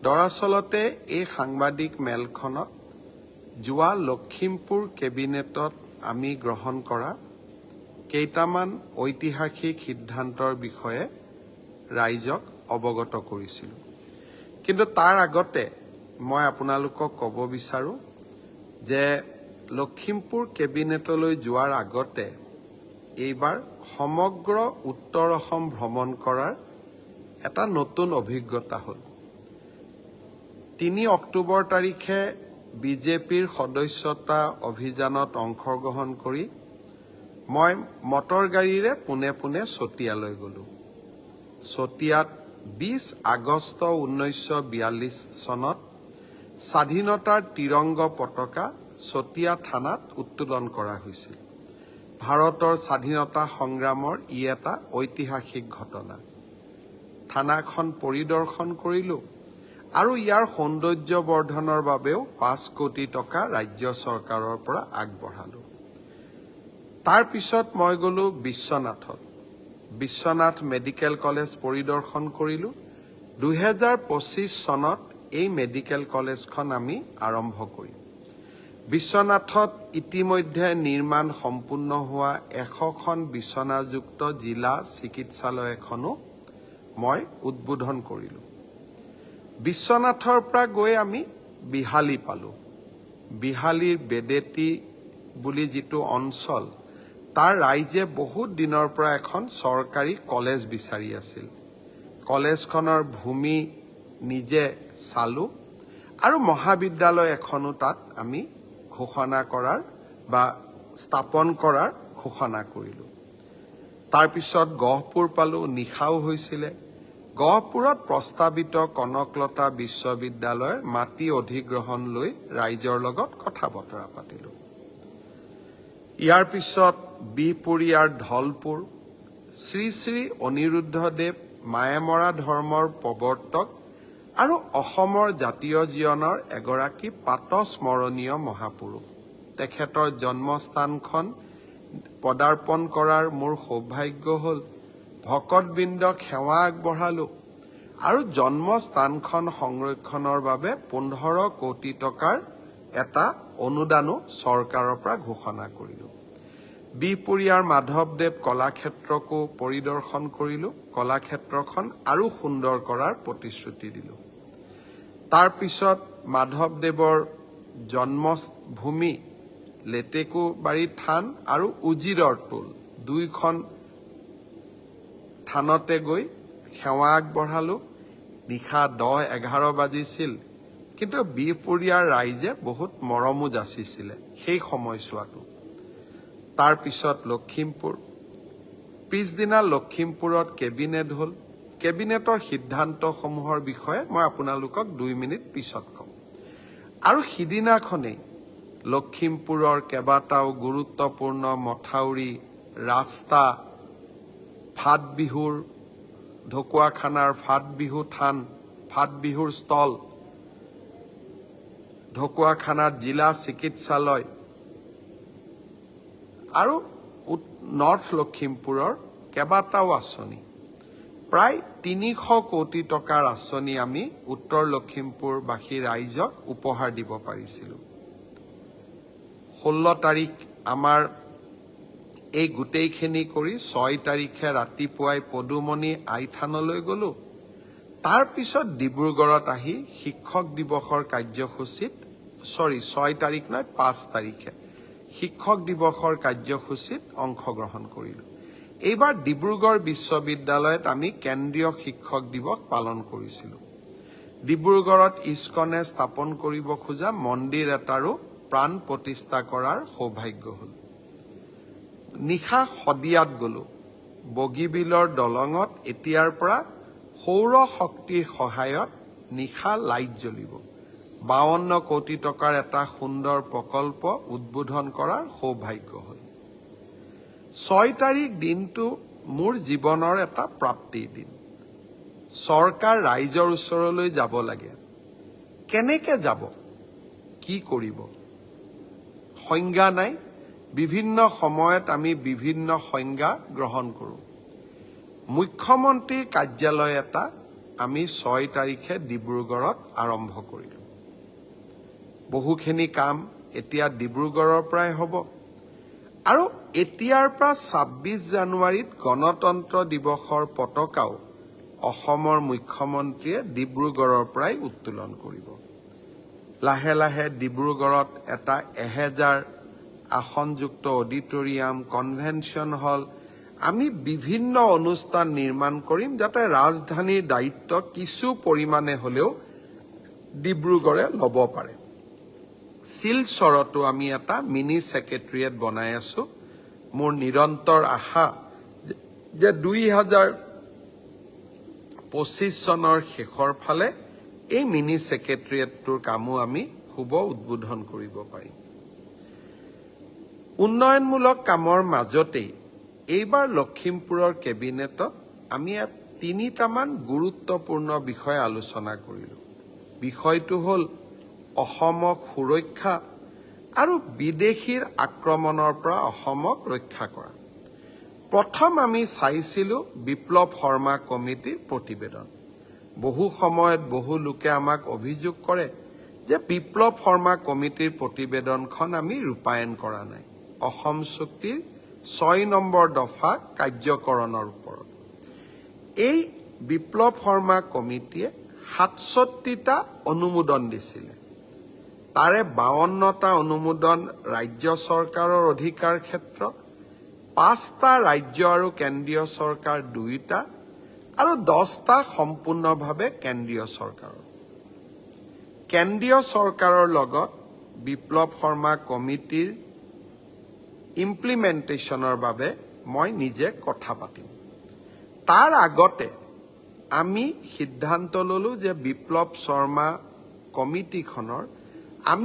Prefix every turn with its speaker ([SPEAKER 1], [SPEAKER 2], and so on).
[SPEAKER 1] দৰাচলতে এই সাংবাদিক মেলখনত যোৱা লখিমপুৰ কেবিনেটত আমি গ্ৰহণ কৰা কেইটামান ঐতিহাসিক সিদ্ধান্তৰ বিষয়ে ৰাইজক অৱগত কৰিছিলোঁ। কিন্তু তাৰ আগতে মই আপোনালোকক ক'ব বিচাৰোঁ যে লখিমপুৰ কেবিনেটলৈ যোৱাৰ আগতে এইবাৰ সমগ্ৰ উত্তৰ অসম ভ্ৰমণ কৰাৰ এটা নতুন অভিজ্ঞতা হ'ল। 3 অক্টোবৰ তাৰিখে বিজেপিৰ সদস্যতা অভিযানত অংশগ্ৰহণ কৰি মই মটৰ গাড়ীৰে পোনে পোনে চতিয়ালৈ গ'লোঁ। চতিয়াত 20 আগষ্ট 1942 চনত স্বাধীনতাৰ তিৰংগ পতাকা চতিয়া থানাত উত্তোলন কৰা হৈছিল। ভাৰতৰ স্বাধীনতা সংগ্ৰামৰ ই এটা ঐতিহাসিক ঘটনা। থানাখন পৰিদৰ্শন কৰিলোঁ আৰু ইয়াৰ সৌন্দৰ্য বৰ্ধনৰ বাবেও 5 কোটি টকা ৰাজ্য চৰকাৰৰ পৰা আগবঢ়ালোঁ। তাৰ পিছত মই গ'লোঁ বিশ্বনাথত। বিশ্বনাথ মেডিকেল কলেজ পৰিদৰ্শন কৰিলোঁ। 2025 চনত এই মেডিকেল কলেজখন আমি আৰম্ভ কৰিম। বিশ্বনাথত ইতিমধ্যে নিৰ্মাণ সম্পূৰ্ণ হোৱা 100খন বিচনাযুক্ত জিলা চিকিৎসালয় এখনো মই উদ্বোধন কৰিলোঁ। বিশ্বনাথৰ পৰা গৈ আমি বিহালী পালোঁ। বিহালীৰ বেদেতি বুলি যিটো অঞ্চল, তাৰ ৰাইজে বহুত দিনৰ পৰা এখন চৰকাৰী কলেজ বিচাৰি আছিল। কলেজখনৰ ভূমি নিজে চালোঁ আৰু মহাবিদ্যালয় এখনো তাত আমি ঘোষণা কৰাৰ বা স্থাপন কৰাৰ ঘোষণা কৰিলোঁ। তাৰপিছত গহপুৰ পালোঁ, নিশাও হৈছিলে। গহপুৰত প্ৰস্তাৱিত কনকলতা বিশ্ববিদ্যালয়ৰ মাটি অধিগ্ৰহণ লৈ ৰাইজৰ লগত কথা বতৰা পাতিলোঁ। ইয়াৰ পিছত বিহপুৰীয়াৰ ধলপুৰ, শ্ৰী শ্ৰী অনিৰুদ্ধদেৱ মায়েমৰা ধৰ্মৰ প্ৰৱৰ্তক আৰু অসমৰ জাতীয় জীৱনৰ এগৰাকী প্ৰাতঃস্মৰণীয় মহাপুৰুষ। তেখেতৰ জন্মস্থানখন পদাৰ্পণ কৰাৰ মোৰ সৌভাগ্য হ'ল। ভকতবৃন্দক সেৱা আগবঢ়ালোঁ আৰু জন্মস্থানখন সংৰক্ষণৰ বাবে 15 কোটি টকাৰ এটা অনুদানো চৰকাৰৰ পৰা ঘোষণা কৰিলোঁ। বিহপুৰীয়াৰ মাধৱদেৱ কলাক্ষেত্ৰকো পৰিদৰ্শন কৰিলোঁ। কলাক্ষেত্ৰখন আৰু সুন্দৰ কৰাৰ প্ৰতিশ্ৰুতি দিলোঁ। তাৰপিছত মাধৱদেৱৰ জন্মভূমি লেটেকুবাৰী থান আৰু উজিৰৰ টোল, 2খন থানতে গৈ সেৱা আগবঢ়ালোঁ। নিশা 10-11 বাজিছিল, কিন্তু বিহপুৰীয়াৰ ৰাইজে বহুত মৰমো যাচিছিলে সেই সময়ছোৱাটো। তাৰপিছত লখিমপুৰ, পিছদিনা লখিমপুৰত কেবিনেট হ'ল। কেবিনেটৰ সিদ্ধান্তসমূহৰ বিষয়ে মই আপোনালোকক 2 মিনিট পিছত ক'ম। আৰু সিদিনাখনেই লখিমপুৰৰ কেইবাটাও গুৰুত্বপূৰ্ণ মথাউৰি, ৰাস্তা, ফাট বিহুৰ ঢকুৱাখানাৰ ফাট বিহু থান, ফাট বিহুৰ স্থল, ঢকুৱাখানাত জিলা চিকিৎসালয় আৰু নৰ্থ লখিমপুৰৰ কেইবাটাও আঁচনি, প্ৰায় 300 কোটি টকাৰ আঁচনি আমি উত্তৰ লখিমপুৰবাসী ৰাইজক উপহাৰ দিব পাৰিছিলোঁ। 16 তাৰিখ আমাৰ এই গোটেইখিনি কৰি 6 তাৰিখে ৰাতিপুৱাই পদুমণি আইথানলৈ গ'লোঁ। তাৰপিছত ডিব্ৰুগড়ত আহি শিক্ষক দিৱসৰ কাৰ্যসূচীত 6 তাৰিখ নহয় 5 তাৰিখে শিক্ষক দিৱসৰ কাৰ্যসূচীত অংশগ্ৰহণ কৰিলোঁ। এইবাৰ ডিব্ৰুগড় বিশ্ববিদ্যালয়ত আমি কেন্দ্ৰীয় শিক্ষক দিৱস পালন কৰিছিলোঁ। ডিব্ৰুগড়ত ইস্কনে স্থাপন কৰিব খোজা মন্দিৰ এটাৰো প্ৰাণ প্ৰতিষ্ঠা কৰাৰ সৌভাগ্য হ'ল। নিশা শদিয়াত গ'লোঁ। বগীবিলৰ দলঙত এতিয়াৰ পৰা সৌৰ শক্তিৰ সহায়ত নিশা লাইট জ্বলিব। 52 কোটি টকাৰ এটা সুন্দৰ প্ৰকল্প উদ্বোধন কৰাৰ সৌভাগ্য হ'ল। 6 তাৰিখ দিনটো মোৰ জীৱনৰ এটা প্ৰাপ্তিৰ দিন। চৰকাৰ ৰাইজৰ ওচৰলৈ যাব লাগে। কেনেকৈ যাব, কি কৰিব, সংজ্ঞা নাই। বিভিন্ন সময়ত আমি বিভিন্ন সংজ্ঞা গ্ৰহণ কৰোঁ। মুখ্যমন্ত্ৰীৰ কাৰ্যালয় এটা আমি 6 তাৰিখে ডিব্ৰুগড়ত আৰম্ভ কৰিলোঁ। বহুখিনি কাম এতিয়া ডিব্ৰুগড়ৰ পৰাই হ'ব আৰু এতিয়াৰ পৰা 26 জানুৱাৰীত গণতন্ত্ৰ দিৱসৰ পতাকাও অসমৰ মুখ্যমন্ত্ৰীয়ে ডিব্ৰুগড়ৰ পৰাই উত্তোলন কৰিব। লাহে লাহে ডিব্ৰুগড়ত এটা 1000 আসনযুক্ত অডিটৰিয়াম, কনভেনশ্যন হল, আমি বিভিন্ন অনুষ্ঠান নিৰ্মাণ কৰিম যাতে ৰাজধানীৰ দায়িত্ব কিছু পৰিমাণে হ'লেও ডিব্ৰুগড়ে ল'ব পাৰে। শিলচৰতো আমি এটা মিনি ছেক্ৰেটেৰিয়েট বনাই আছো। মোৰ নিৰন্তৰ আশা যে 2025 চনৰ শেষৰ ফালে এই মিনি ছেক্ৰেটেৰিয়েটটোৰ কামো আমি শুভ উদ্বোধন কৰিব পাৰিম। উন্নয়নমূলক কামৰ মাজতেই এইবাৰ লখিমপুৰৰ কেবিনেটত আমি 3টামান গুৰুত্বপূৰ্ণ বিষয় আলোচনা কৰিলোঁ। বিষয়টো হ'ল অসমক সুৰক্ষা আৰু বিদেশীৰ আক্ৰমণৰ পৰা অসমক ৰক্ষা কৰা। প্ৰথম আমি চাইছিলোঁ বিপ্লৱ শৰ্মা কমিটিৰ প্ৰতিবেদন। বহু সময়ত বহু লোকে আমাক অভিযোগ কৰে যে বিপ্লৱ শৰ্মা কমিটিৰ প্ৰতিবেদনখন আমি ৰূপায়ণ কৰা নাই অসম চুক্তিৰ 6 নম্বৰ দফা কাৰ্যকৰণৰ ওপৰত। এই বিপ্লৱ শৰ্মা কমিটিয়ে 67টা অনুমোদন দিছিলে। তাৰে 52টা অনুমোদন ৰাজ্য চৰকাৰৰ অধিকাৰ ক্ষেত্ৰ, 5টা ৰাজ্য আৰু কেন্দ্ৰীয় চৰকাৰ 2টা আৰু 10টা সম্পূৰ্ণভাৱে কেন্দ্ৰীয় চৰকাৰৰ। কেন্দ্ৰীয় চৰকাৰৰ লগত বিপ্লৱ শৰ্মা কমিটিৰ ইমপ্লিমেণ্টেশ্যনৰ বাবে মই নিজে কথা পাতিম। তাৰ আগতে আমি সিদ্ধান্ত ল'লো যে বিপ্লৱ শৰ্মা কমিটিখনৰ